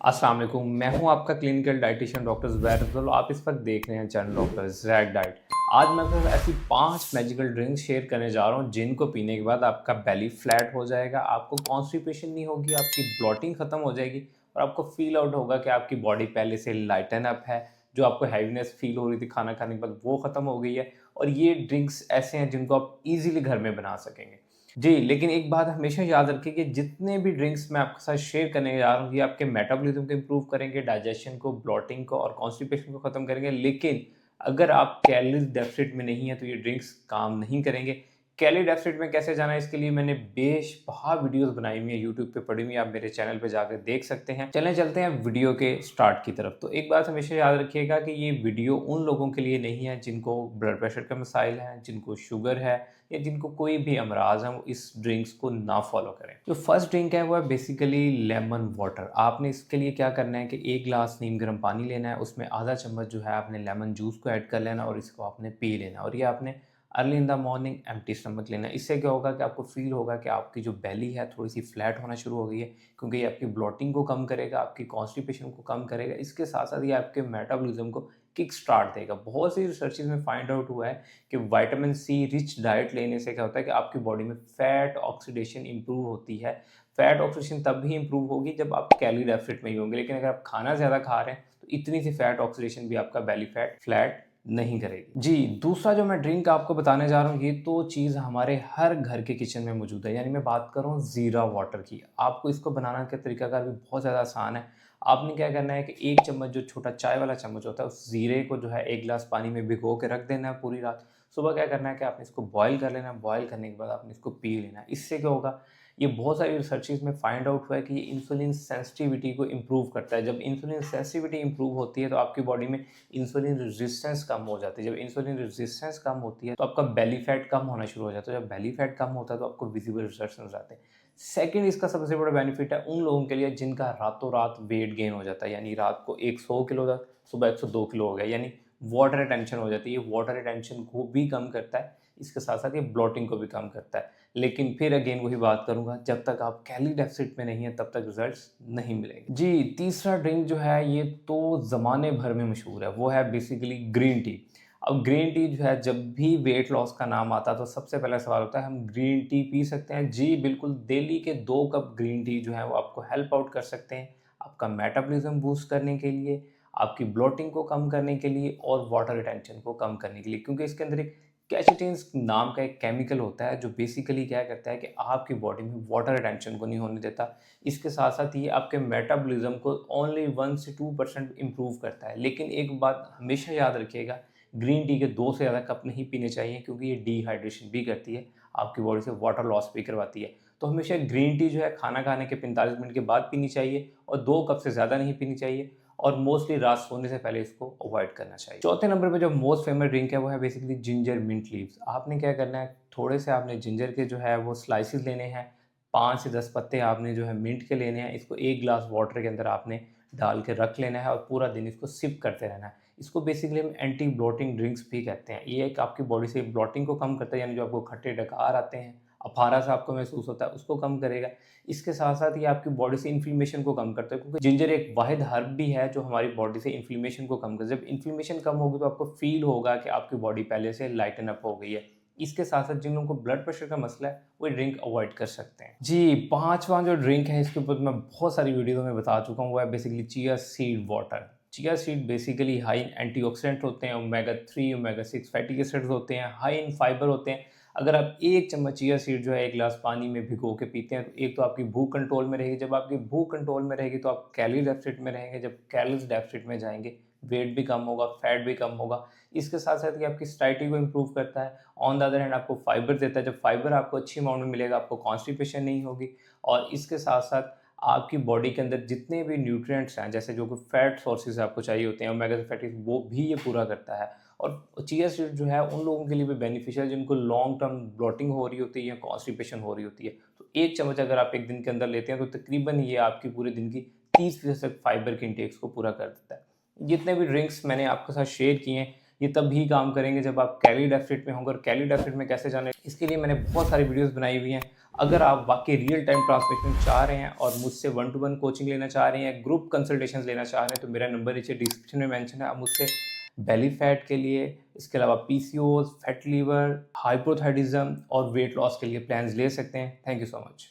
अस्सलाम वालेकुम, मैं हूं आपका clinical dietitian doctor Zubair Afzal. आप इस वक्त देख रहे हैं चैनल डॉक्टर ज़ैक डाइट। आज मैं आपके साथ ऐसी 5 मैजिकल ड्रिंक्स शेयर करने जा रहा हूं जिनको पीने के बाद आपका बेली फ्लैट हो जाएगा, आपको कॉन्स्टिपेशन नहीं होगी, आपकी ब्लॉटिंग ख़त्म हो जाएगी और आपको फील आउट होगा कि आपकी बॉडी पहले से लाइटन अप है। जो आपको हैवीनेस फील हो रही थी खाना खाने के बाद वो ख़त्म हो गई है। और ये ड्रिंक्स ऐसे हैं जिनको आप ईज़िली घर में बना सकेंगे। जी, लेकिन एक बात हमेशा याद रखिए कि जितने भी ड्रिंक्स मैं आपके साथ शेयर करने जा रहा हूँ, ये आपके मेटाबॉलिज्म को इम्प्रूव करेंगे, डाइजेशन को, ब्लॉटिंग को और कॉन्स्टिपेशन को ख़त्म करेंगे। लेकिन अगर आप कैलोरीज़ डेफ़िसिट में नहीं हैं, तो ये ड्रिंक्स काम नहीं करेंगे। कैलोरी डेफ़िसिट में कैसे जाना है, इसके लिए मैंने बेशबहा वीडियोज़ बनाई हुई हैं, यूट्यूब पे पड़ी हुई हैं, आप मेरे चैनल पे जाकर देख सकते हैं। चलें चलते हैं वीडियो के स्टार्ट की तरफ। तो एक बात हमेशा याद रखिएगा कि ये वीडियो उन लोगों के लिए नहीं है जिनको ब्लड प्रेशर का मसाइल है, जिनको शुगर है या जिनको कोई भी अमराज है, वो इस ड्रिंक्स को ना फॉलो करें। जो फर्स्ट ड्रिंक है वो है बेसिकली लेमन वाटर। आपने इसके लिए क्या करना है कि 1 ग्लास नीम गर्म पानी लेना है, उसमें आधा चम्मच जो है आपने लेमन जूस को ऐड कर लेना और इसको आपने पी लेना और ये आपने early in the morning empty stomach लेना है। इससे क्या होगा कि आपको फील होगा कि आपकी जो बेली है थोड़ी सी फ्लैट होना शुरू हो गई है, क्योंकि ये आपकी ब्लॉटिंग को कम करेगा, आपकी कॉन्स्टिपेशन को कम करेगा, इसके साथ साथ ये आपके मेटाबॉलिज्म को किक स्टार्ट देगा। बहुत सी रिसर्चेज में फाइंड आउट हुआ है कि विटामिन सी रिच डाइट लेने से क्या होता है कि आपकी बॉडी में फैट ऑक्सीडेशन इंप्रूव होती है। फैट ऑक्सीडेशन तब भी इंप्रूव होगी जब आप कैलोरी डेफिसिट में ही होंगे, लेकिन अगर आप खाना ज़्यादा खा रहे हैं तो इतनी सी फैट ऑक्सीडेशन भी आपका बेली फैट फ्लैट नहीं करेगी। जी, दूसरा जो मैं ड्रिंक आपको बताने जा रहा हूँ, ये तो चीज़ हमारे हर घर के किचन में मौजूद है, यानी मैं बात कर रहा हूँ ज़ीरा वाटर की। आपको इसको बनाने का तरीकाकार भी बहुत ज़्यादा आसान है। आपने क्या करना है कि 1 चम्मच, जो छोटा चाय वाला चम्मच होता है, उस ज़ीरे को जो है 1 ग्लास पानी में भिगो के रख देना है पूरी रात। सुबह क्या करना है कि आपने इसको बॉयल कर लेना है, बॉयल करने के बाद आपने इसको पी लेना है। इससे क्या होगा, ये बहुत सारी रिसर्चेज़ में फाइंड आउट हुआ है कि ये इंसुलिन सेंसिटिविटी को इम्प्रूव करता है। जब इंसुलिन सेंसिटिविटी इम्प्रूव होती है तो आपकी बॉडी में इंसुलिन रेजिस्टेंस कम हो जाती है। जब इंसुलिन रेजिस्टेंस कम होती है तो आपका बेली फैट कम होना शुरू हो जाता है। जब बेली फैट कम होता है तो आपको विजिबल रिजल्ट्स नज़र आते हैं। सेकंड, इसका सबसे बड़ा बेनिफिट है उन लोगों के लिए जिनका रातों रात वेट गेन हो जाता है, यानी रात को 100 किलो था, सुबह 102 किलो हो गया, यानी वाटर रिटेंशन हो जाती है। ये वाटर रिटेंशन को भी कम करता है, इसके साथ साथ ये ब्लॉटिंग को भी कम करता है। लेकिन फिर अगेन वही बात करूँगा, जब तक आप कैलोरी डेफिसिट में नहीं है तब तक रिजल्ट्स नहीं मिलेंगे। जी, तीसरा ड्रिंक जो है ये तो ज़माने भर में मशहूर है, वो है बेसिकली ग्रीन टी। अब ग्रीन टी जो है, जब भी वेट लॉस का नाम आता है तो सबसे पहला सवाल होता है, हम ग्रीन टी पी सकते हैं? जी बिल्कुल, डेली के 2 कप ग्रीन टी जो है वो आपको हेल्प आउट कर सकते हैं, आपका मेटाबॉलिज्म बूस्ट करने के लिए, आपकी ब्लोटिंग को कम करने के लिए और वाटर रिटेंशन को कम करने के लिए। क्योंकि इसके अंदर एक कैचिटिन्स नाम का एक केमिकल होता है जो बेसिकली क्या करता है कि आपकी बॉडी में वाटर रिटेंशन को नहीं होने देता। इसके साथ साथ ये आपके मेटाबॉलिज्म को ओनली 1 से 2% इम्प्रूव करता है। लेकिन एक बात हमेशा याद रखिएगा, ग्रीन टी के 2 से ज़्यादा कप नहीं पीने चाहिए, क्योंकि ये डिहाइड्रेशन भी करती है, आपकी बॉडी से वाटर लॉस भी करवाती है। तो हमेशा ग्रीन टी जो है खाना खाने के 45 मिनट के बाद पीनी चाहिए और 2 कप से ज़्यादा नहीं पीनी चाहिए और मोस्टली रात सोने से पहले इसको अवॉइड करना चाहिए। चौथे नंबर पे जो मोस्ट फेमस ड्रिंक है वो है बेसिकली जिंजर मिंट लीव्स। आपने क्या करना है, थोड़े से आपने जिंजर के जो है वो स्लाइसेस लेने हैं, 5 से 10 पत्ते आपने जो है मिंट के लेने हैं, इसको 1 ग्लास वाटर के अंदर आपने डाल के रख लेना है और पूरा दिन इसको सिप करते रहना है। इसको बेसिकली हम एंटी ब्लोटिंग ड्रिंक्स भी कहते हैं। ये एक आपकी बॉडी से ब्लोटिंग को कम करता है, यानी जो आपको खट्टे डकार आते हैं, अफारा सा आपको महसूस होता है, उसको कम करेगा। इसके साथ-साथ ये आपकी बॉडी से इन्फ्लेमेशन को कम करता है, क्योंकि जिंजर एक वाहिद हर्ब भी है जो हमारी बॉडी से इन्फ्लेमेशन को कम करता है। जब इन्फ्लेमेशन कम होगी तो आपको फ़ील होगा कि आपकी बॉडी पहले से लाइटन अप हो गई है। इसके साथ-साथ जिन लोगों को ब्लड प्रेशर का मसला है, वो ड्रिंक अवॉइड कर सकते हैं। जी, 5वां जो ड्रिंक है इसके ऊपर मैं बहुत सारी वीडियो में बता चुका हूँ, वो है basically chia seed water. Chia seed basically high in antioxidant होते हैं, ओमेगा 3, ओमेगा 6 फैटी एसिड्स होते हैं, हाई इन फाइबर होते हैं। अगर आप 1 चम्मच चिया सीड जो है 1 ग्लास पानी में भिगो के पीते हैं, तो एक तो आपकी भूख कंट्रोल में रहेगी। जब आपकी भूख कंट्रोल में रहेगी तो आप कैलोरी डेफिसिट में रहेंगे। जब कैलोरीज डेफिसिट में जाएँगे, वेट भी कम होगा, फैट भी कम होगा। इसके साथ-साथ ये आपकी सैटिस्फैक्शन को इम्प्रूव करता है। ऑन द अदर हैंड आपको फाइबर देता है। जब फाइबर आपको अच्छी अमाउंट में मिलेगा, आपको कॉन्स्टिपेशन नहीं होगी और इसके साथ-साथ आपकी बॉडी के अंदर जितने भी न्यूट्रिएंट्स हैं, जैसे जो कि फैट सोर्सेज़ आपको चाहिए होते हैं, ओमेगा फैटी, वो भी ये पूरा करता है। और चिया सीड जो है उन लोगों के लिए भी बेनिफिशियल जिनको लॉन्ग टर्म ब्लोटिंग हो रही होती है या कॉन्स्टिपेशन हो रही होती है। तो 1 चम्मच अगर आप 1 दिन के अंदर लेते हैं तो तकरीबन ये आपकी पूरे दिन की 30% फाइबर के इंटेक्स को पूरा कर देता है। जितने भी ड्रिंक्स मैंने आपके साथ शेयर किए हैं, ये तब ही काम करेंगे जब आप कैलोरी डेफिसिट में होंगे। और कैलोरी डेफिसिट में कैसे जाना है, इसके लिए मैंने बहुत सारी वीडियोस बनाई हुई हैं। अगर आप वाकई रियल टाइम ट्रांसफॉर्मेशन चाह रहे हैं और मुझसे 1-to-1 कोचिंग लेना चाह रहे हैं, ग्रुप कंसल्टेशन लेना चाह रहे हैं, तो मेरा नंबर नीचे डिस्क्रिप्शन में मेंशन है। आप मुझसे बेली फैट के लिए, इसके अलावा पीसीओएस, फैट लीवर, हाइपोथायराइडिज्म और वेट लॉस के लिए प्लान्स ले सकते हैं। Thank you so much.